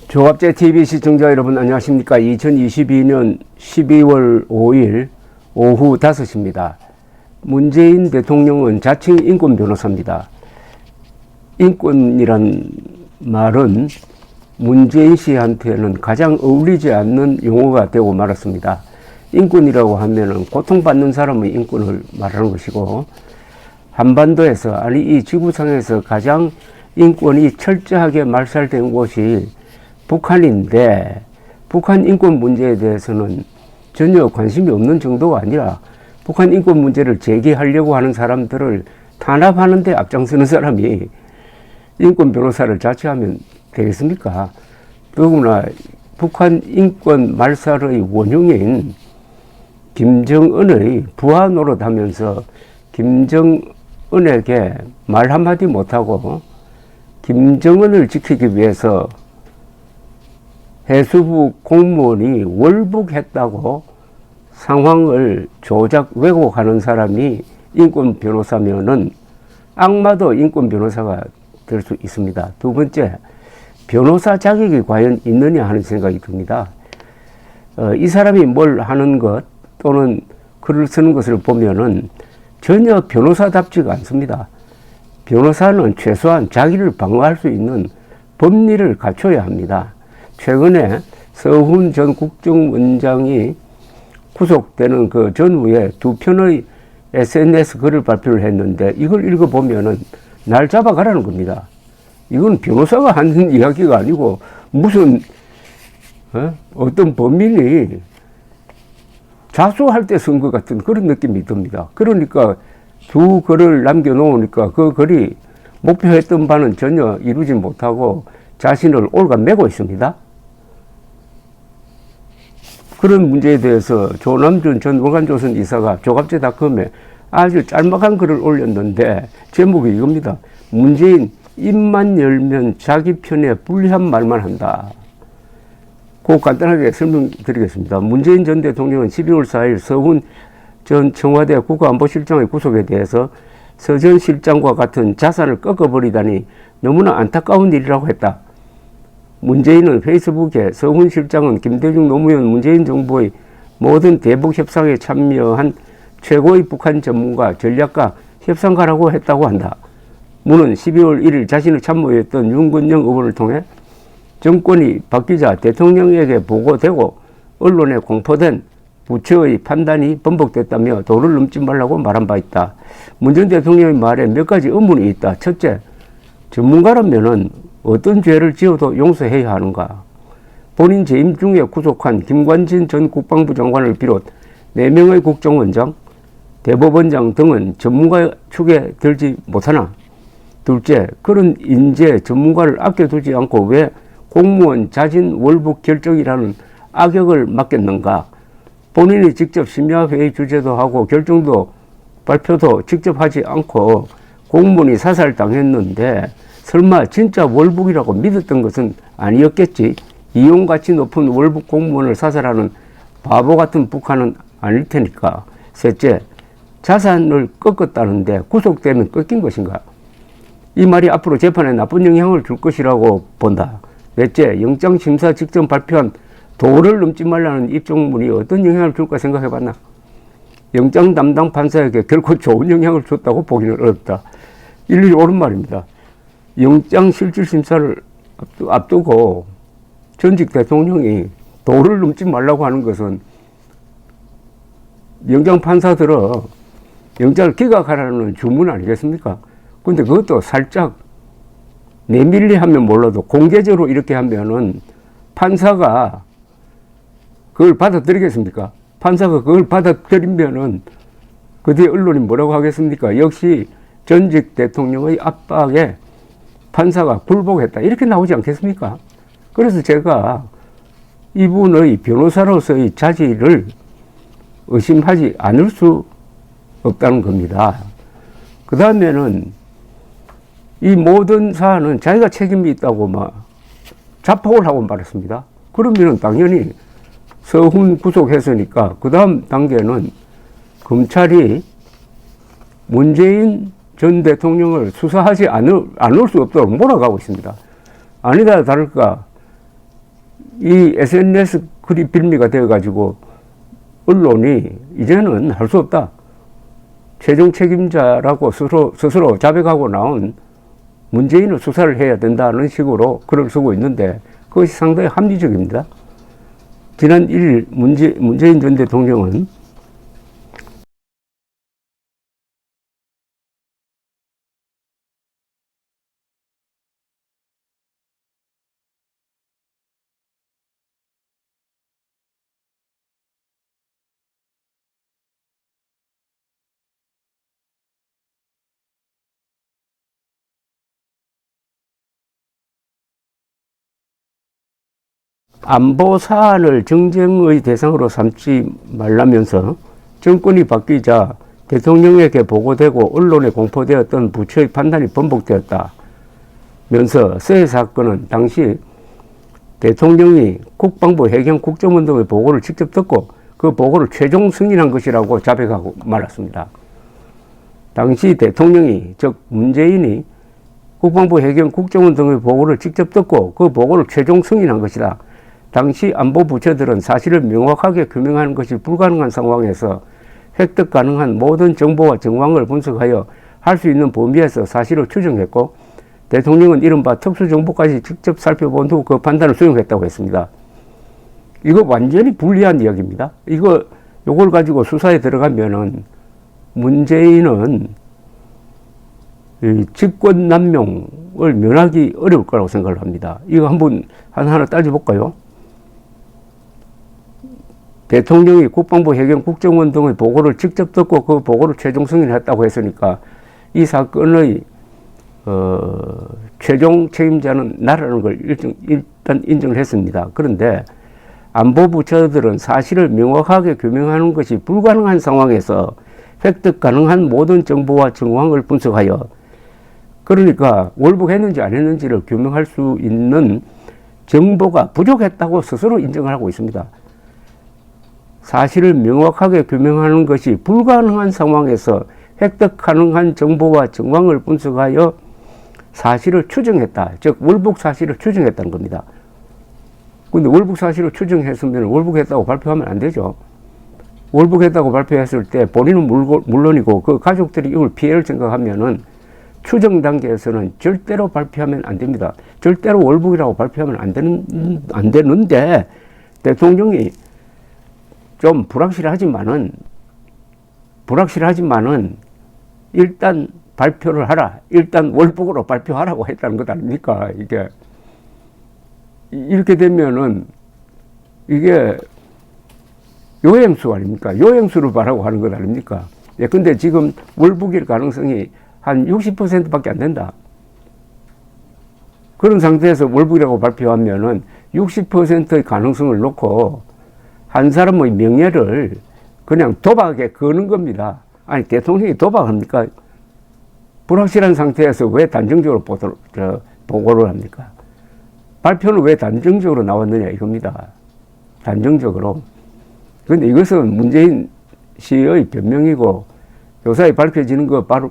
조갑제 TV 시청자 여러분 안녕하십니까. 2022년 12월 5일 오후 5시입니다. 문재인 대통령은 자칭 인권 변호사입니다. 인권이란 말은 문재인 씨한테는 가장 어울리지 않는 용어가 되고 말았습니다. 인권이라고 하면은 고통받는 사람의 인권을 말하는 것이고, 한반도에서, 아니 이 지구상에서 가장 인권이 철저하게 말살된 곳이 북한인데, 북한 인권 문제에 대해서는 전혀 관심이 없는 정도가 아니라 북한 인권 문제를 제기하려고 하는 사람들을 탄압하는 데 앞장서는 사람이 인권 변호사를 자처하면 되겠습니까? 더구나 북한 인권 말살의 원흉인 김정은의 부하 노릇하면서 김정은에게 말 한마디 못하고 김정은을 지키기 위해서 해수부 공무원이 월북했다고 상황을 조작 왜곡하는 사람이 인권 변호사면은 악마도 인권 변호사가 될 수 있습니다. 두 번째, 변호사 자격이 과연 있느냐 하는 생각이 듭니다. 이 사람이 뭘 하는 것 또는 글을 쓰는 것을 보면은 전혀 변호사답지가 않습니다. 변호사는 최소한 자기를 방어할 수 있는 법리를 갖춰야 합니다. 최근에 서훈 전 국정원장이 구속되는 그 전후에 두 편의 SNS 글을 발표를 했는데, 이걸 읽어보면은 날 잡아가라는 겁니다. 이건 변호사가 하는 이야기가 아니고 무슨 어떤 범인이 자수할 때 쓴 것 같은 그런 느낌이 듭니다. 그러니까 두 글을 남겨놓으니까 그 글이 목표했던 바는 전혀 이루지 못하고 자신을 올가매고 있습니다. 그런 문제에 대해서 조남준 전 월간조선 이사가 조갑제닷컴에 아주 짤막한 글을 올렸는데, 제목이 이겁니다. 문재인 입만 열면 자기 편에 불리한 말만 한다. 꼭 간단하게 설명드리겠습니다. 문재인 전 대통령은 12월 4일 서훈 전 청와대 국가안보실장의 구속에 대해서 서 전 실장과 같은 자산을 꺾어버리다니 너무나 안타까운 일이라고 했다. 문재인은 페이스북에 서훈 실장은 김대중 노무현 문재인 정부의 모든 대북 협상에 참여한 최고의 북한 전문가, 전략가, 협상가라고 했다고 한다. 문은 12월 1일 자신을 참모했던 윤건영 의원을 통해 정권이 바뀌자 대통령에게 보고되고 언론에 공포된 부처의 판단이 번복됐다며 도를 넘지 말라고 말한 바 있다. 문 전 대통령의 말에 몇 가지 의문이 있다. 첫째, 전문가라면은 어떤 죄를 지어도 용서해야 하는가? 본인 재임 중에 구속한 김관진 전 국방부 장관을 비롯 4명의 국정원장, 대법원장 등은 전문가 축에 들지 못하나? 둘째, 그런 인재 전문가를 아껴두지 않고 왜 공무원 자진 월북 결정이라는 악역을 맡겼는가? 본인이 직접 심야회의 주재도 하고 결정도 발표도 직접 하지 않고 공무원이 사살당했는데 설마 진짜 월북이라고 믿었던 것은 아니었겠지? 이용가치 높은 월북 공무원을 사살하는 바보 같은 북한은 아닐 테니까. 셋째, 자산을 꺾었다는데 구속되면 꺾인 것인가? 이 말이 앞으로 재판에 나쁜 영향을 줄 것이라고 본다. 넷째, 영장심사 직전 발표한 도를 넘지 말라는 입장문이 어떤 영향을 줄까 생각해봤나? 영장 담당 판사에게 결코 좋은 영향을 줬다고 보기는 어렵다. 일일이 옳은 말입니다. 영장 실질심사를 앞두고 전직 대통령이 도를 넘지 말라고 하는 것은 영장 판사들은 영장을 기각하라는 주문 아니겠습니까? 근데 그것도 살짝 내밀리 하면 몰라도 공개적으로 이렇게 하면은 판사가 그걸 받아들이겠습니까? 판사가 그걸 받아들이면은 그 뒤에 언론이 뭐라고 하겠습니까? 역시 전직 대통령의 압박에 판사가 굴복했다. 이렇게 나오지 않겠습니까? 그래서 제가 이분의 변호사로서의 자질을 의심하지 않을 수 없다는 겁니다. 그 다음에는 이 모든 사안은 자기가 책임이 있다고 막 자폭을 하고 말했습니다. 그러면은 당연히 서훈 구속했으니까 그 다음 단계는 검찰이 문재인 전 대통령을 수사하지 않을 수 없도록 몰아가고 있습니다. 아니다 다를까 이 SNS 글이 빌미가 되어가지고 언론이 이제는 할 수 없다. 최종 책임자라고 스스로 자백하고 나온 문재인을 수사를 해야 된다는 식으로 글을 쓰고 있는데 그것이 상당히 합리적입니다. 지난 1일 문재인 전 대통령은 안보 사안을 정쟁의 대상으로 삼지 말라면서 정권이 바뀌자 대통령에게 보고되고 언론에 공포되었던 부처의 판단이 번복되었다 면서 서해 사건은 당시 대통령이 국방부 해경 국정원 등의 보고를 직접 듣고 그 보고를 최종 승인한 것이라고 자백하고 말았습니다. 당시 대통령이, 즉 문재인이 국방부 해경 국정원 등의 보고를 직접 듣고 그 보고를 최종 승인한 것이다. 당시 안보 부처들은 사실을 명확하게 규명하는 것이 불가능한 상황에서 획득 가능한 모든 정보와 정황을 분석하여 할 수 있는 범위에서 사실을 추정했고 대통령은 이른바 특수정보까지 직접 살펴본 후 그 판단을 수용했다고 했습니다. 이거 완전히 불리한 이야기입니다. 요걸 가지고 수사에 들어가면은 문재인은 직권 남용을 면하기 어려울 거라고 생각을 합니다. 이거 한번 하나하나 따져볼까요? 대통령이 국방부 해경 국정원 등의 보고를 직접 듣고 그 보고를 최종 승인했다고 했으니까 이 사건의 최종 책임자는 나라는 걸 일단 인정을 했습니다. 그런데 안보 부처들은 사실을 명확하게 규명하는 것이 불가능한 상황에서 획득 가능한 모든 정보와 정황을 분석하여, 그러니까 월북했는지 안 했는지를 규명할 수 있는 정보가 부족했다고 스스로 인정을 하고 있습니다. 사실을 명확하게 규명하는 것이 불가능한 상황에서 획득 가능한 정보와 정황을 분석하여 사실을 추정했다. 즉 월북 사실을 추정했다는 겁니다. 근데 월북 사실을 추정했으면 월북했다고 발표하면 안 되죠. 월북했다고 발표했을 때 본인은 물론이고 그 가족들이 이걸 피해를 생각하면은 추정 단계에서는 절대로 발표하면 안 됩니다. 절대로 월북이라고 발표하면 안 되는데 대통령이 좀 불확실하지만은 일단 발표를 하라. 일단 월북으로 발표하라고 했다는 것 아닙니까? 이게 이렇게 되면은 이게 요행수 아닙니까? 요행수를 바라고 하는 것 아닙니까? 예, 근데 지금 월북일 가능성이 한 60%밖에 안 된다. 그런 상태에서 월북이라고 발표하면은 60%의 가능성을 놓고 한 사람의 명예를 그냥 도박에 거는 겁니다. 아니, 대통령이 도박합니까? 불확실한 상태에서 왜 단정적으로 보고를 합니까? 발표는 왜 단정적으로 나왔느냐 이겁니다. 단정적으로. 그런데 이것은 문재인 씨의 변명이고 요사이 밝혀지는 거 바로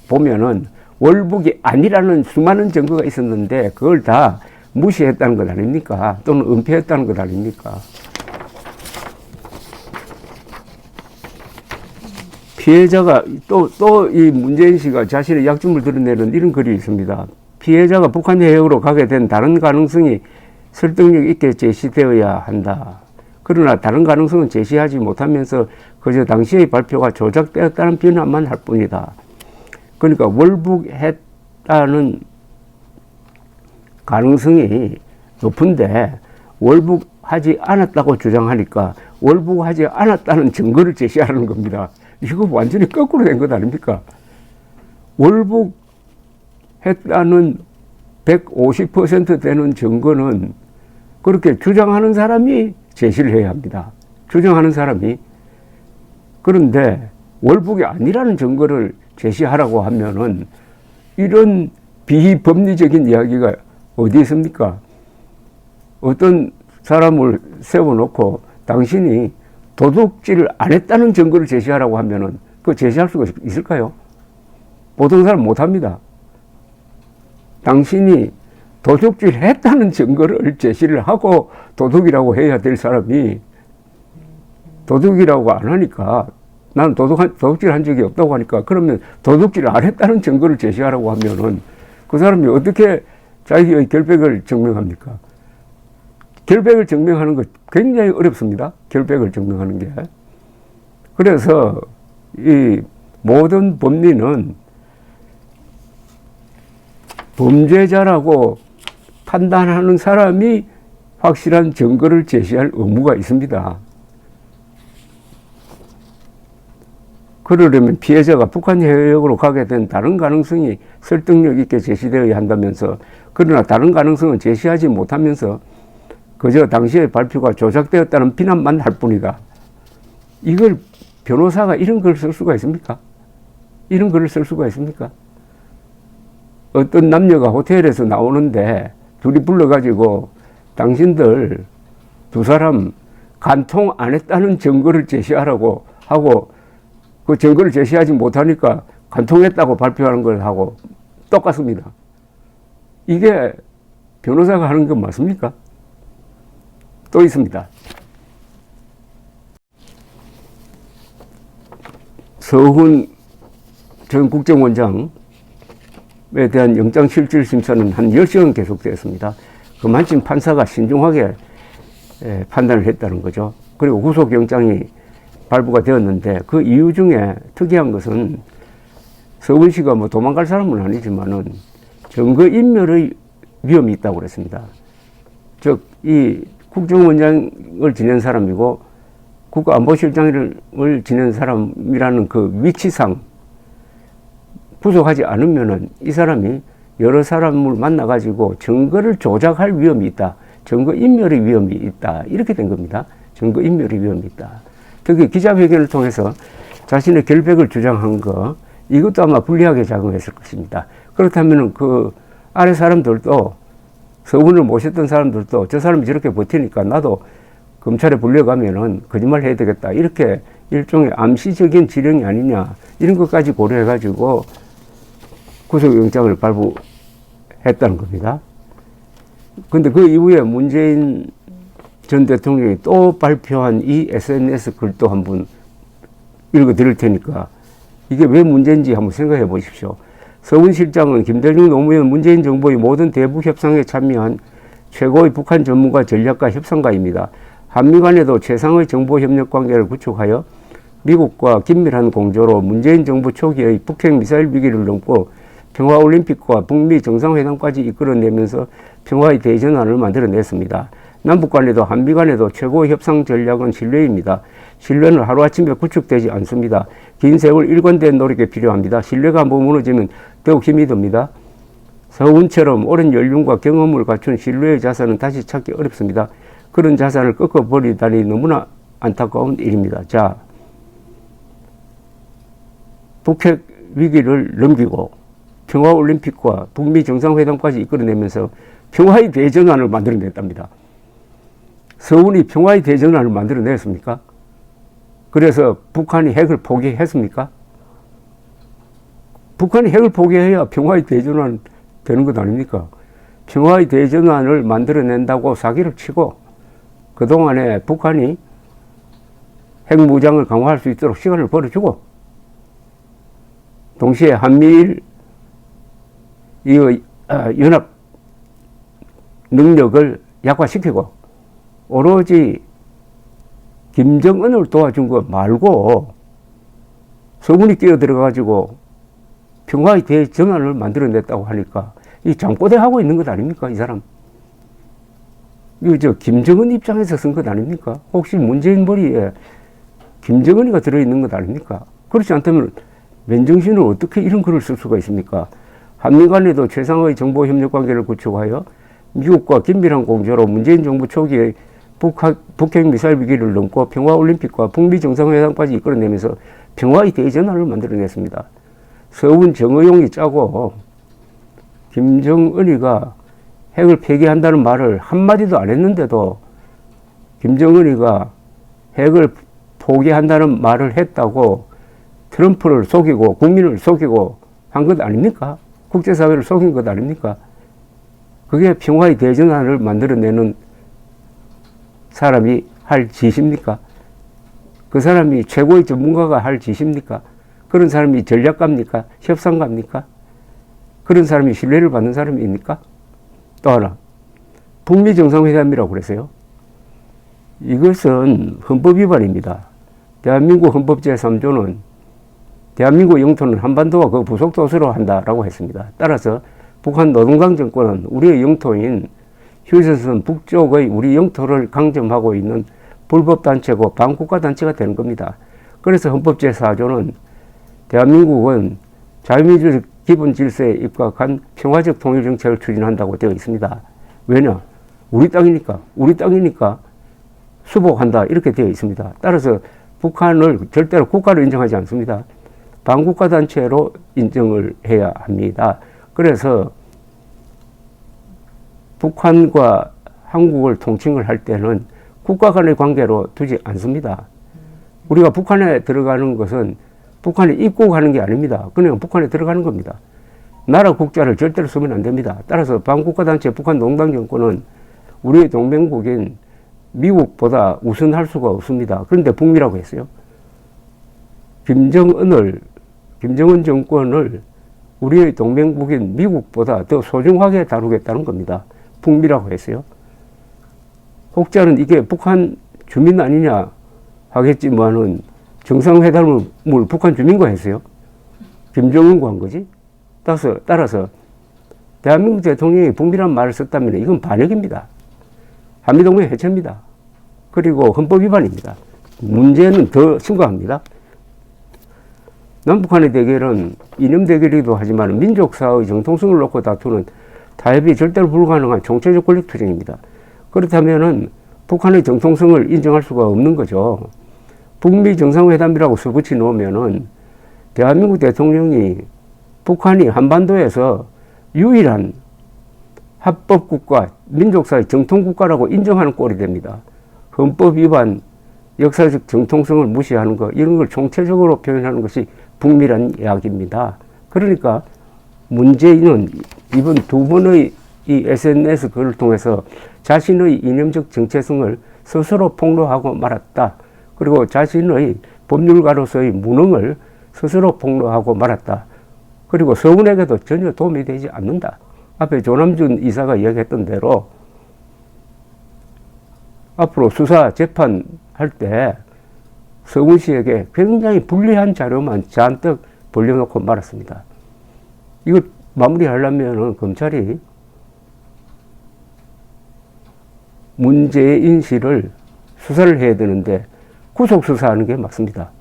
보면은 월북이 아니라는 수많은 증거가 있었는데 그걸 다 무시했다는 것 아닙니까? 또는 은폐했다는 것 아닙니까? 피해자가 또 이 문재인 씨가 자신의 약점을 드러내는 이런 글이 있습니다. 피해자가 북한 해역으로 가게 된 다른 가능성이 설득력 있게 제시되어야 한다. 그러나 다른 가능성은 제시하지 못하면서 그저 당시의 발표가 조작되었다는 비난만 할 뿐이다. 그러니까 월북했다는 가능성이 높은데 월북하지 않았다고 주장하니까 월북하지 않았다는 증거를 제시하라는 겁니다. 이거 완전히 거꾸로 된 것 아닙니까? 월북했다는 150% 되는 증거는 그렇게 주장하는 사람이 제시를 해야 합니다. 주장하는 사람이. 그런데 월북이 아니라는 증거를 제시하라고 하면은 이런 비법리적인 이야기가 어디 있습니까? 어떤 사람을 세워놓고 당신이 도둑질을 안 했다는 증거를 제시하라고 하면은 그거 제시할 수가 있을까요? 보통 사람 못 합니다. 당신이 도둑질 했다는 증거를 제시를 하고 도둑이라고 해야 될 사람이 도둑이라고 안 하니까, 나는 도둑질 한 적이 없다고 하니까, 그러면 도둑질 안 했다는 증거를 제시하라고 하면은 그 사람이 어떻게 자기의 결백을 증명합니까? 결백을 증명하는 것 굉장히 어렵습니다. 결백을 증명하는 게. 그래서 이 모든 법리는 범죄자라고 판단하는 사람이 확실한 증거를 제시할 의무가 있습니다. 그러려면 피해자가 북한 해역으로 가게 된 다른 가능성이 설득력 있게 제시되어야 한다면서, 그러나 다른 가능성은 제시하지 못하면서 그저 당시의 발표가 조작되었다는 비난만 할 뿐이다. 이걸 변호사가 이런 글을 쓸 수가 있습니까? 이런 글을 쓸 수가 있습니까? 어떤 남녀가 호텔에서 나오는데 둘이 불러가지고 당신들 두 사람 간통 안 했다는 증거를 제시하라고 하고, 그 증거를 제시하지 못하니까 간통했다고 발표하는 걸 하고 똑같습니다. 이게 변호사가 하는 건 맞습니까? 또 있습니다. 서훈 전 국정원장에 대한 영장실질심사는 한 10시간 계속되었습니다. 그만큼 판사가 신중하게 판단을 했다는 거죠. 그리고 구속영장이 발부가 되었는데, 그 이유 중에 특이한 것은 서훈 씨가 뭐 도망갈 사람은 아니지만은 증거인멸의 위험이 있다고 그랬습니다. 즉, 이 국정원장을 지낸 사람이고 국가안보실장을 지낸 사람이라는 그 위치상 구속하지 않으면은 이 사람이 여러 사람을 만나가지고 증거를 조작할 위험이 있다. 증거인멸의 위험이 있다. 이렇게 된 겁니다. 증거인멸의 위험이 있다. 특히 기자회견을 통해서 자신의 결백을 주장한 거, 이것도 아마 불리하게 작용했을 것입니다. 그렇다면 그 아래 사람들도, 서훈을 모셨던 사람들도 저 사람이 저렇게 버티니까 나도 검찰에 불려가면은 거짓말 해야 되겠다. 이렇게 일종의 암시적인 지령이 아니냐. 이런 것까지 고려해가지고 구속영장을 발부했다는 겁니다. 근데 그 이후에 문재인 전 대통령이 또 발표한 이 SNS 글도 한번 읽어 드릴 테니까 이게 왜 문제인지 한번 생각해 보십시오. 서훈 실장은 김대중 노무현 문재인 정부의 모든 대북 협상에 참여한 최고의 북한 전문가 전략가 협상가입니다. 한미 간에도 최상의 정보 협력 관계를 구축하여 미국과 긴밀한 공조로 문재인 정부 초기의 북핵 미사일 위기를 넘고 평화올림픽과 북미 정상회담까지 이끌어내면서 평화의 대전환을 만들어냈습니다. 남북 간에도 한미 간에도 최고의 협상 전략은 신뢰입니다. 신뢰는 하루아침에 구축되지 않습니다. 긴 세월 일관된 노력이 필요합니다. 신뢰가 무너지면 더욱 힘이 듭니다. 서훈처럼 오랜 연륜과 경험을 갖춘 신뢰의 자산은 다시 찾기 어렵습니다. 그런 자산을 꺾어버리다니 너무나 안타까운 일입니다. 자, 북핵 위기를 넘기고 평화올림픽과 북미 정상회담까지 이끌어내면서 평화의 대전환을 만들어냈답니다. 서훈이 평화의 대전환을 만들어냈습니까? 그래서 북한이 핵을 포기했습니까? 북한이 핵을 포기해야 평화의 대전환 되는 것 아닙니까? 평화의 대전환을 만들어낸다고 사기를 치고 그동안에 북한이 핵무장을 강화할 수 있도록 시간을 벌어주고 동시에 한미일 연합 능력을 약화시키고 오로지 김정은을 도와준 거 말고 서군이 끼어들어가지고 평화의 대전환을 만들어냈다고 하니까 이 잠꼬대하고 있는 것 아닙니까? 이 사람. 이거 김정은 입장에서 쓴 것 아닙니까? 혹시 문재인 머리에 김정은이가 들어있는 것 아닙니까? 그렇지 않다면 맨정신을 어떻게 이런 글을 쓸 수가 있습니까? 한미 간에도 최상의 정보 협력 관계를 구축하여 미국과 긴밀한 공조로 문재인 정부 초기에 북핵 미사일 위기를 넘고 평화올림픽과 북미 정상회담까지 이끌어내면서 평화의 대전환을 만들어냈습니다. 서훈 정의용이 짜고 김정은이가 핵을 폐기한다는 말을 한마디도 안 했는데도 김정은이가 핵을 포기한다는 말을 했다고 트럼프를 속이고 국민을 속이고 한 것 아닙니까? 국제사회를 속인 것 아닙니까? 그게 평화의 대전환을 만들어내는 사람이 할 짓입니까? 그 사람이 최고의 전문가가 할 짓입니까? 그런 사람이 전략가입니까? 협상가입니까? 그런 사람이 신뢰를 받는 사람입니까? 또 하나, 북미 정상회담이라고 그랬어요. 이것은 헌법 위반입니다. 대한민국 헌법 제3조는 대한민국 영토는 한반도와 그 부속 도시로 한다라고 했습니다. 따라서 북한 노동당 정권은 우리의 영토인 휴전선 북쪽의 우리 영토를 강점하고 있는 불법 단체고 반국가 단체가 되는 겁니다. 그래서 헌법 제4조는 대한민국은 자유민주적 기본 질서에 입각한 평화적 통일 정책을 추진한다고 되어 있습니다. 왜냐? 우리 땅이니까 수복한다 이렇게 되어 있습니다. 따라서 북한을 절대로 국가로 인정하지 않습니다. 반국가 단체로 인정을 해야 합니다. 그래서 북한과 한국을 통칭을 할 때는 국가 간의 관계로 두지 않습니다. 우리가 북한에 들어가는 것은 북한에 입국하는 게 아닙니다. 그냥 북한에 들어가는 겁니다. 나라 국자를 절대로 쓰면 안 됩니다. 따라서 반국가 단체 북한 농당 정권은 우리의 동맹국인 미국보다 우선할 수가 없습니다. 그런데 북미라고 했어요. 김정은 정권을 우리의 동맹국인 미국보다 더 소중하게 다루겠다는 겁니다. 북미라고 했어요. 혹자는 이게 북한 주민 아니냐 하겠지만은 정상회담을 북한 주민과 했어요. 김정은과 한 거지. 따라서 대한민국 대통령이 북미란 말을 썼다면 이건 반역입니다. 한미동맹 해체입니다. 그리고 헌법 위반입니다. 문제는 더 심각합니다. 남북한의 대결은 이념 대결이기도 하지만 민족사의 정통성을 놓고 다투는 타협이 절대로 불가능한 총체적 권력투쟁입니다. 그렇다면은 북한의 정통성을 인정할 수가 없는 거죠. 북미 정상회담이라고 써붙이 놓으면은 대한민국 대통령이 북한이 한반도에서 유일한 합법국가, 민족사의 정통국가라고 인정하는 꼴이 됩니다. 헌법 위반, 역사적 정통성을 무시하는 것, 이런 걸 총체적으로 표현하는 것이 북미란 이야기입니다. 그러니까 문재인은 이번 두 번의 이 SNS 글을 통해서 자신의 이념적 정체성을 스스로 폭로하고 말았다. 그리고 자신의 법률가로서의 무능을 스스로 폭로하고 말았다. 그리고 서훈에게도 전혀 도움이 되지 않는다. 앞에 조남준 이사가 이야기했던 대로 앞으로 수사 재판할 때 서훈 씨에게 굉장히 불리한 자료만 잔뜩 벌려놓고 말았습니다. 이거 마무리하려면 검찰이 문재인 씨를 수사를 해야 되는데 구속수사하는 게 맞습니다.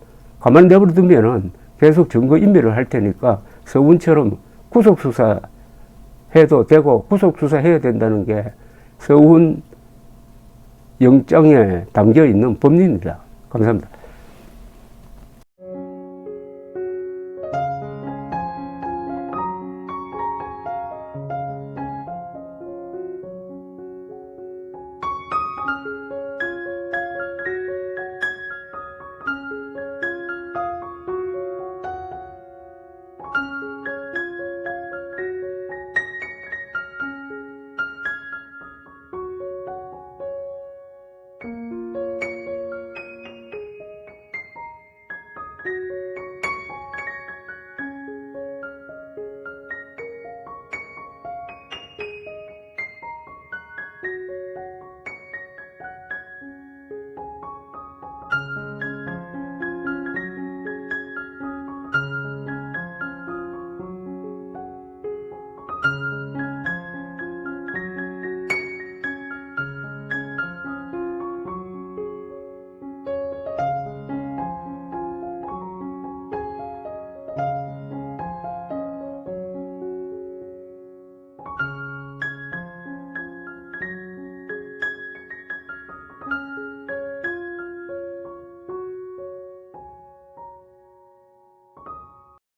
가만히 내버려두면 계속 증거인멸을 할 테니까 서훈처럼 구속수사 해도 되고 구속수사해야 된다는 게 서훈 영장에 담겨 있는 법리입니다. 감사합니다.